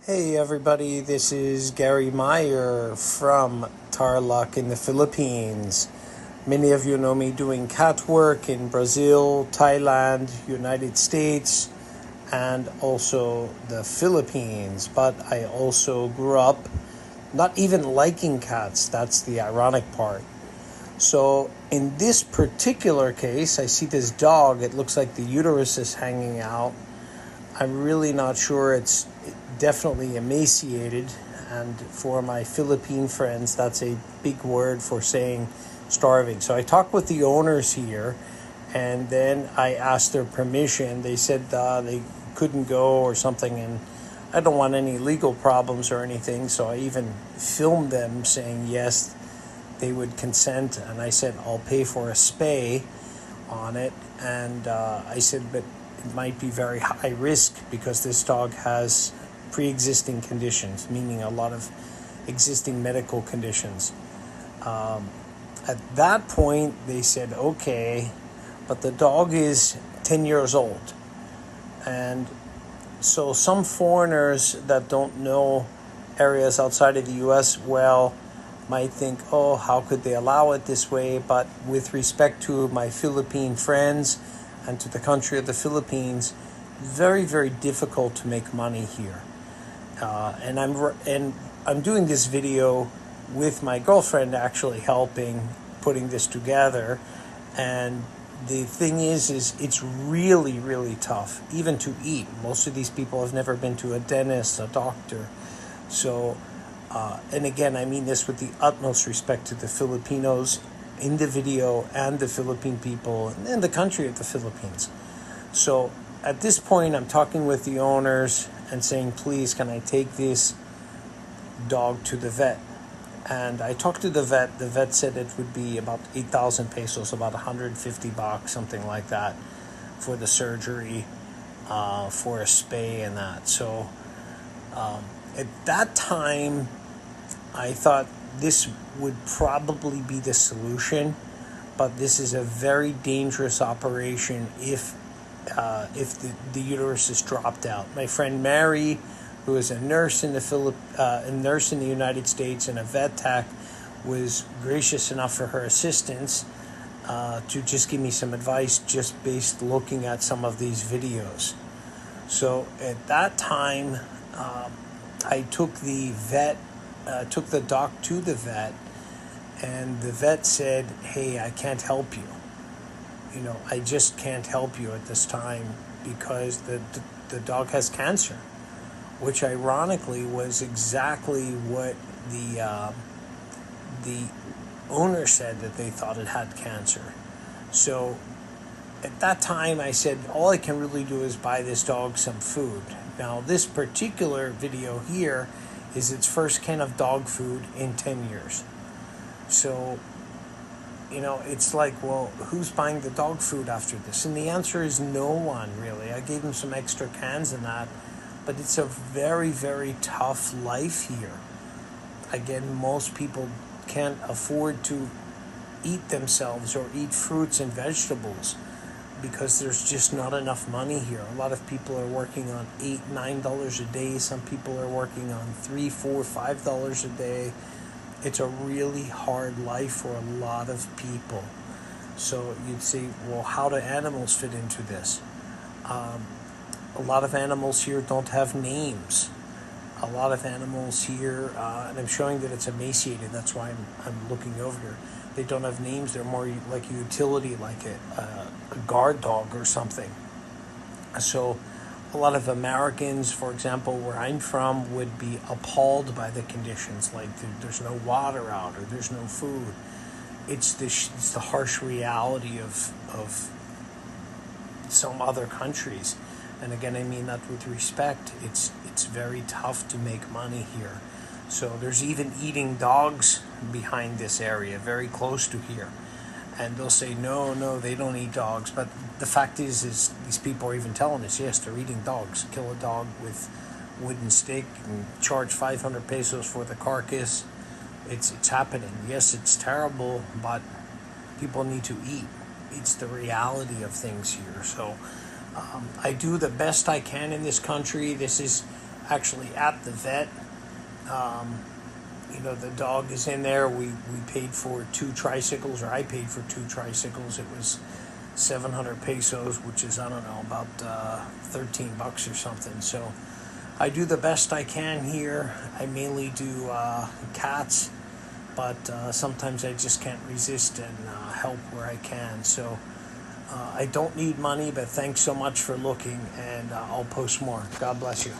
Hey everybody, this is Gary Meyer from Tarlac in the Philippines. Many of you know me doing cat work in Brazil, Thailand, United States, and also the Philippines. But I also grew up not even liking cats. That's the ironic part. So in this particular case, I see this dog. It looks like the uterus is hanging out. I'm really not sure. It's definitely emaciated, and for my Philippine friends, that's a big word for saying starving. So I talked with the owners here, and then I asked their permission. They said they couldn't go or something, and I don't want any legal problems or anything, so I even filmed them saying yes, they would consent, and I said I'll pay for a spay on it, and I said, but it might be very high risk because this dog has pre-existing conditions, meaning a lot of existing medical conditions. At that point, they said, okay, but the dog is 10 years old. And so some foreigners that don't know areas outside of the U.S. well might think, oh, how could they allow it this way? But with respect to my Philippine friends and to the country of the Philippines, very, very difficult to make money here. And I'm doing this video with my girlfriend actually helping putting this together. And the thing is it's really, really tough even to eat. Most of these people have never been to a dentist, a doctor. So, and again, I mean this with the utmost respect to the Filipinos in the video and the Philippine people and the country of the Philippines. So at this point, I'm talking with the owners and saying, please, can I take this dog to the vet? And I talked to the vet. The vet said it would be about 8,000 pesos, about $150, something like that, for the surgery, for a spay and that. So at that time, I thought this would probably be the solution, but this is a very dangerous operation if the uterus is dropped out. My friend Mary, who is a nurse in the United States and a vet tech, was gracious enough for her assistance to just give me some advice just based looking at some of these videos. So at that time, I took the dog to the vet, and the vet said, hey, I can't help you. I just can't help you at this time because the dog has cancer, which ironically was exactly what the owner said, that they thought it had cancer. So at that time I said, all I can really do is buy this dog some food. Now this particular video here is its first can of dog food in 10 years. So it's like, well, who's buying the dog food after this? And the answer is no one, really. I gave him some extra cans and that, but it's a very, very tough life here. Again, most people can't afford to eat themselves or eat fruits and vegetables because there's just not enough money here. A lot of people are working on $8, $9 a day. Some people are working on $3, $4, $5 a day. It's a really hard life for a lot of people. So you'd say, well, how do animals fit into this? A lot of animals here don't have names. A lot of animals here, and I'm showing that it's emaciated, that's why I'm looking over here. They don't have names. They're more like a utility, like a guard dog or something. So a lot of Americans, for example, where I'm from, would be appalled by the conditions, like there's no water out or there's no food. It's the harsh reality of some other countries. And again, I mean that with respect. It's very tough to make money here. So there's even eating dogs behind this area, very close to here. And they'll say, no, they don't eat dogs. But the fact is these people are even telling us, yes, they're eating dogs. Kill a dog with wooden stick and charge 500 pesos for the carcass. It's happening. Yes, it's terrible, but people need to eat. It's the reality of things here. So I do the best I can in this country. This is actually at the vet. The dog is in there. We paid for 2 tricycles, or I paid for 2 tricycles. It was 700 pesos, which is, I don't know, about $13 or something. So I do the best I can here. I mainly do cats, but sometimes I just can't resist and help where I can. So I don't need money, but thanks so much for looking, and I'll post more. God bless you.